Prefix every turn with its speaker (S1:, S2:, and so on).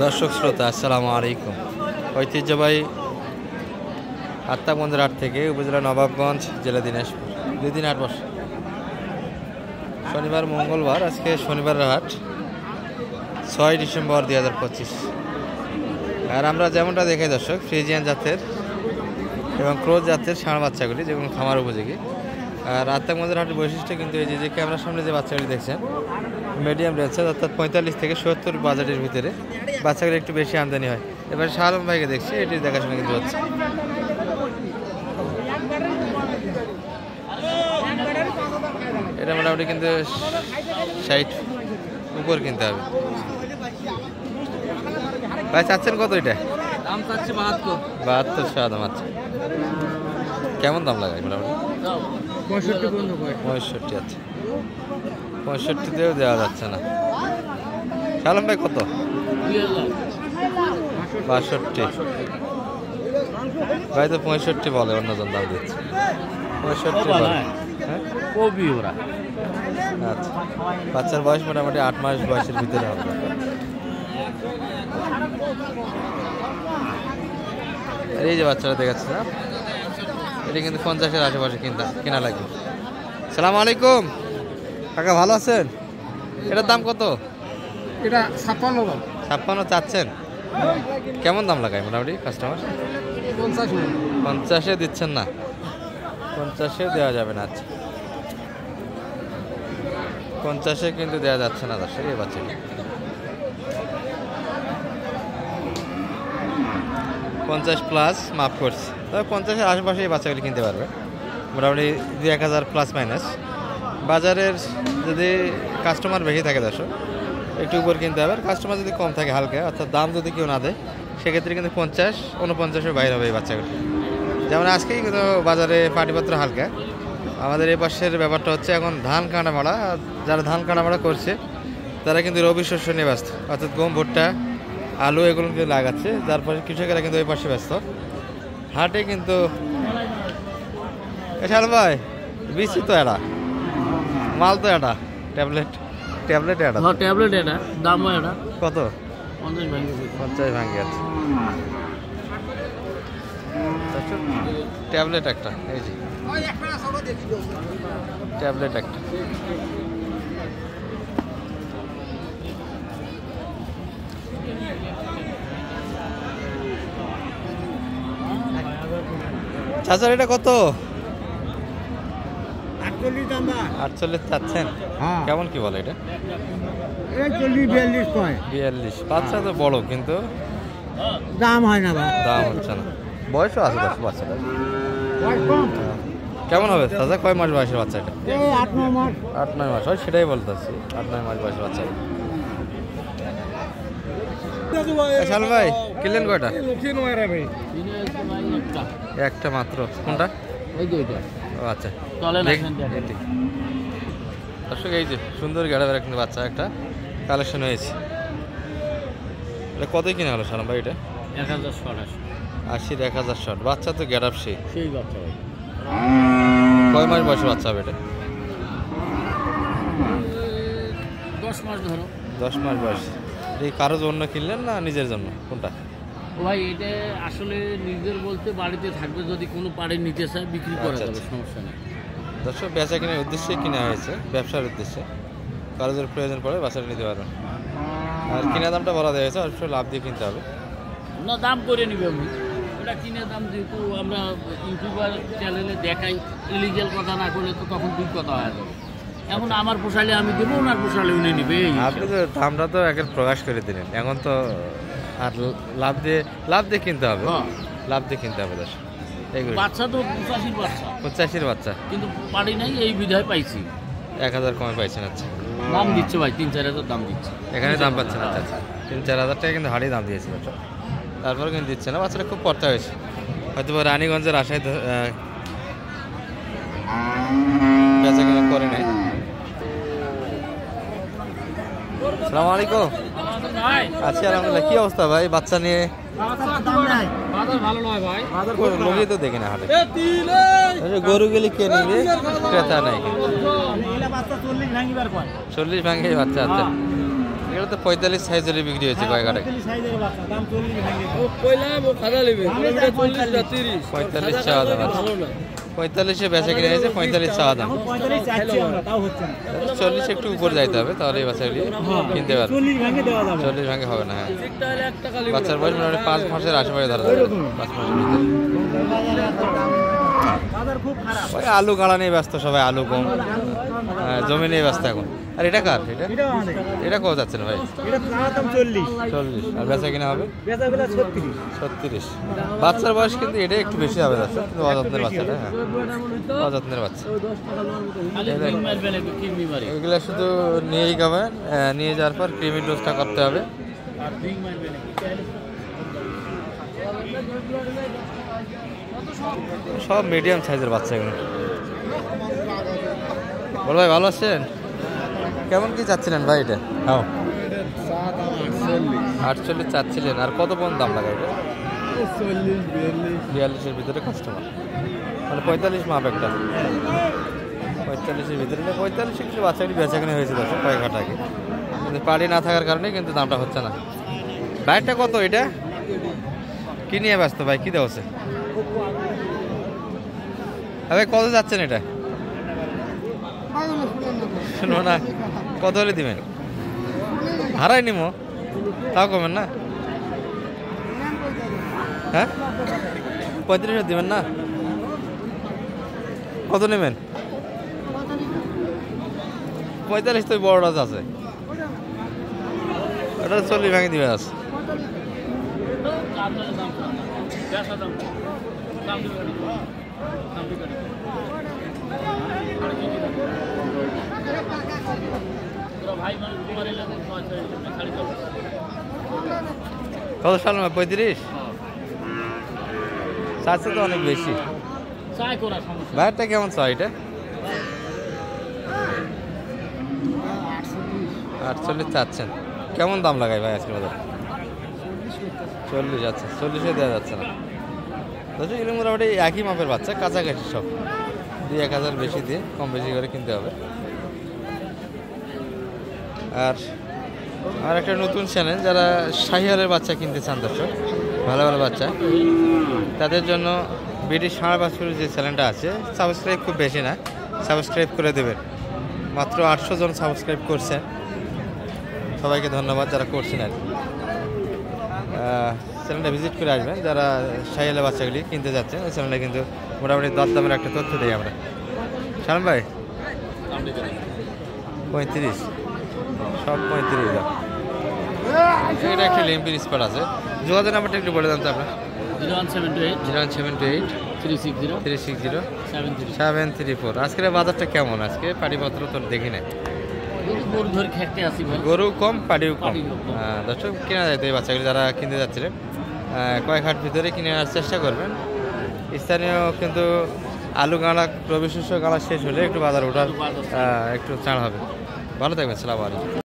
S1: দর্শক শ্রোতা আসসালামু আলাইকুম। ঐতিহ্যবাহী আত্মাগঞ্জের হাট থেকে উপজেলা নবাবগঞ্জ, জেলা দিনাজপুর, 2 দিন হাট বসে। শনিবার মঙ্গলবার, আজকে শনিবারের হাট 6 ডিসেম্বর 2025। আর আমরা যেমনটা দেখে দর্শক, ফ্রিজিয়ান জাতের এবং ক্রোজ জাতের ষাঁড় বাচ্চাগুলি, যেগুলো খামার উপযোগী। আর আত্মাগঞ্জের হাটের বৈশিষ্ট্য কিন্তু এই যে ক্যামেরার সামনে যে বাচ্চাগুলি দেখছেন, মিডিয়াম রেঞ্জের, অর্থাৎ 45 থেকে 70 বাজেটের ভিতরে বাচ্চাগুলো একটু বেশি আমদানি হয়। এবার শাহ আলম ভাইকে দেখছি, এটি দেখাশোনা কিন্তু হচ্ছে। এটা মোটামুটি কিন্তু 60 উপর কিনতে হবে। ভাই চাচ্ছেন কত? এটা
S2: দাম চাচ্ছে
S1: 72 শাহ দাম। আচ্ছা, কেমন দাম লাগায় মোটামুটি? 65। আচ্ছা, 65তেও দেওয়া যাচ্ছে না। শালম ভাই কত? 62। ভাই তো 65 বলে, অন্যজন দাম দিচ্ছে 65 বলে। হ্যাঁ,
S2: কবি ওরা।
S1: আচ্ছা, বাচ্চার বয়স মোটামুটি 8 মাস বয়সের ভিতরে হবে। এই যে বাচ্চারা দেখাচ্ছে না, এটা কিন্তু 50-এর আশেপাশে কেনা লাগবে। সালাম আলাইকুম কাকা, ভালো আছেন? এটার দাম কত?
S2: এটা 56।
S1: 56 চাচ্ছেন? কেমন দাম লাগায় মোটামুটি কাস্টমার? 50-এ দিচ্ছেন না? 50-এ দেওয়া যাবে না। আচ্ছা, 50-এ কিন্তু দেওয়া যাচ্ছে না দর্শক এই বাচ্চাটি। 50 প্লাস মাফ করছি, তবে 50-এর আশেপাশে এই বাচ্চাগুলি কিনতে পারবে মোটামুটি 2-1000 প্লাস মাইনাস। বাজারের যদি কাস্টমার বেশি থাকে দর্শক, একটু উপর কিনতে হবে। আর কাস্টমার যদি কম থাকে হালকা, অর্থাৎ দাম যদি কেউ না দেয়, সেক্ষেত্রে কিন্তু 50-49-এর বাইরে হবে এই বাচ্চাগুলি। যেমন আজকেই কিন্তু বাজারে পাটিপত্র হালকা। আমাদের এই পাশের ব্যাপারটা হচ্ছে এখন ধান কাটা মারা, যারা ধান কাটা মারা করছে তারা কিন্তু রবি শস্য নিয়ে ব্যস্ত, অর্থাৎ গম, ভুট্টা, আলু এগুলো কিন্তু লাগাচ্ছে, যার ফলে কৃষকেরা কিন্তু ওই পাশে ব্যস্ত। হাটে কিন্তু এছাড়া ভাই বিচি তো এটা মাল তো এটা ট্যাবলেট এটা
S2: দাম এটা
S1: কত?
S2: 50
S1: ভাঙে আছে ট্যাবলেট একটা। এই যে ট্যাবলেট একটা। চাচার এটা কত? 48 চাচ্ছেন? কেমন কি বলে এটা? 42। বাচ্চা তো বড়, কিন্তু
S2: দাম হয় না,
S1: দাম হচ্ছে না। বয়সও আছে বাচ্চাটা। কেমন হবে চাচা? কয় মাস বয়সের বাচ্চা এটা? 8-9 মাস হয়, সেটাই বলতেছি, 8-9 মাস বয়সের বাচ্চা। শাল ভাই কিনলেন কয়টা? একটা মাত্র। কোনটা? ও আচ্ছা, দর্শক এই যে সুন্দর গেড়াবের কিন্তু বাচ্চা একটা কালেকশন হয়েছে। এটা কতই কিনা হলো সালাম ভাই? এটা 1080 শট। বাচ্চা তো গেড়াপ সেই বাচ্চা। কয় মাস বয়সে বাচ্চা হবে এটা?
S2: 10 মাস ধরো।
S1: 10 মাস বয়স। এই কারোর জন্য কিনলেন না নিজের জন্য? কোনটা
S2: ভাই? এটা আসলে নিজের বলতে বাড়িতে থাকবে, যদি কোনো পাড়ে নিতে চায় বিক্রি করা যাবে, সমস্যা নেই।
S1: দর্শক বেচা কেনার উদ্দেশ্যে কিনা হয়েছে, ব্যবসার উদ্দেশ্যে। কারো যদি প্রয়োজন পড়ে বাচ্চাটা নিতে পারবেন। আর কিনা দামটা বলা দেওয়া হয়েছে, অবশ্যই লাভ দিয়ে কিনতে হবে
S2: না। দাম করে নিবে আমি, এটা কিনে দাম, যেহেতু আমরা ইউটিউবার চ্যানেলে দেখাই, ইলিগাল কথা না করলে তো তখন দুই কথা হয়ে যাবে। এখন আমার পোষালে আমি দেবো, ওনার পোষালে উনি নিবে।
S1: আপনি তো দামটা তো একের প্রকাশ করে দিলেন, এখন তো আর লাভ দিয়ে কিনতে হবে। লাভ দিয়ে কিনতে হবে দর্শক।
S2: বাচ্চা তো 85
S1: বাচ্চা,
S2: কিন্তু পারি নাই, এই বিধায় পাইছি।
S1: 1000 কমে পাইছেন? আচ্ছা,
S2: দাম দিচ্ছে ভাই 3-4 হাজার দাম দিচ্ছে।
S1: এখানে দাম পাচ্ছেন? আচ্ছা, 3-4 হাজার টাকা কিন্তু হাড়ি দাম দিয়েছে বাচ্চা, তারপরে কিন্তু দিচ্ছে না। বাচ্চাটা খুব পড়তে হয়েছে, হয়তো রানীগঞ্জের আশায় বেচা কেনা করে নেই। আসসালামু আলাইকুম। আচ্ছা, আলহামদুলিল্লাহ। কি অবস্থা ভাই বাচ্চা নিয়ে? তো দেখি না হাটে, গরু গেলে কে নিবে, ক্রেতা নাই। 40 ভাঙে বাচ্চা। আচ্ছা, এটা তো 45 সাইজের বিক্রি হয়েছে কয়েকটা। 45 চাওয়া দাম, 45-এ বেচা কিনে হয়েছে, 45 চাওয়া দাম। 40 একটু উপরে যাইতে হবে, তাহলে এই বাচ্চাগুলি কিনতে পারবে। 40 ভাঙে হবে না। হ্যাঁ, বাচ্চার বয়স মোটামুটি 5 মাসের আশেপাশে ধরা যাবে, 5 মাসের ভিতরে। ওই আলু গাড়া নিয়ে ব্যস্ত সবাই, আলু গম জমি নিয়ে ব্যস্ত এখন। আর এটা কার? এটা কত যাচ্ছে না ভাই? 40। আর বেচা কিনা হবে 36। বাচ্চার বয়স কিন্তু এটা একটু বেশি হবে যাচ্ছে, কিন্তু অযত্নের বাচ্চাটা। হ্যাঁ, অযত্নের বাচ্চা। এগুলো শুধু নিয়েই খাবেন, নিয়ে যাওয়ার পর ক্রিমির ডোজটা করতে হবে। সব মিডিয়াম সাইজের বাচ্চা এগুলো। বল ভাই, ভালো আছেন? কেমন কি চাচ্ছিলেন ভাই এটা? 48 চাচ্ছিলেন। আর কত পর্যন্ত দাম লাগাই এটা? 42-এর ভিতরে কাস্টমার, মানে 45 মাপ একটা। 45-এর ভিতরে 45 কিছু বাচ্চাগুলি বেচাকেনা হয়েছিল কয়েক ঘন্টা আগে, কিন্তু পাড়ি না থাকার কারণে কিন্তু দামটা হচ্ছে না। বাইরটা কত এটা? কি নিয়ে ব্যস্ত ভাই? কি দেওয়া আছে ভাই? কত যাচ্ছেন এটা? শুনবো না, কত হলে দিবেন? হারাই নিমো, তাও কমেন না? হ্যাঁ, 35 দিবেন না? কত নেবেন? 45 তো বড়টা আছে, ওটা 40 ভাঙে দিবে আছে। কত সাল? 35 চাচ্ছে তো অনেক বেশি। বাইরটা কেমন চাই এটা? 48 চাচ্ছেন। কেমন দাম লাগাই ভাই আজকের বাজারে? 40 যাচ্ছে, 40-এ দেওয়া যাচ্ছে না। দর্শক, এগুলো মোটামুটি একই মাপের বাচ্চা, কাছাকাছি সব। 2-1000 বেশি দিয়ে কম বেশি করে কিনতে হবে। আর একটা নতুন চ্যানেল, যারা শাহিওয়ালের বাচ্চা কিনতে চান দর্শক, ভালো ভালো বাচ্চা, তাদের জন্য বিডি ষাঁড় বাছুরের যে চ্যানেলটা আছে, সাবস্ক্রাইব খুব বেশি না, সাবস্ক্রাইব করে দেবেন। মাত্র 800 জন সাবস্ক্রাইব করছেন, সবাইকে ধন্যবাদ যারা করছেন। আর চ্যানেলটা ভিজিট করে আসবেন যারা শাহিওয়ালের বাচ্চাগুলি কিনতে যাচ্ছেন। ওই চ্যানেলে কিন্তু মোটামুটি দরদামের একটা তথ্য দিই আমরা। সালাম ভাই, 35, সব 35 দাম। এটা একটা লিম্পির স্পট আছে। যোগাযোগ নাম্বারটা একটু বলে দেন তো আপনার। 0178 360 734। আজকের বাজারটা কেমন? আজকে পাটিপত্র তো দেখি না, গরু কম, পাটিও কম। দর্শক, কেনা যায় তো এই বাচ্চাগুলি যারা কিনতে যাচ্ছিলেন, কয়েক হাট ভিতরে কিনে আনার চেষ্টা করবেন। স্থানীয় কিন্তু আলু গাঁড়া, রবি শস্য গাঁড়া শেষ হলে একটু বাজার ওঠার একটু ছাড় হবে। ভালো থাকবেন, সালাম আলাইকুম।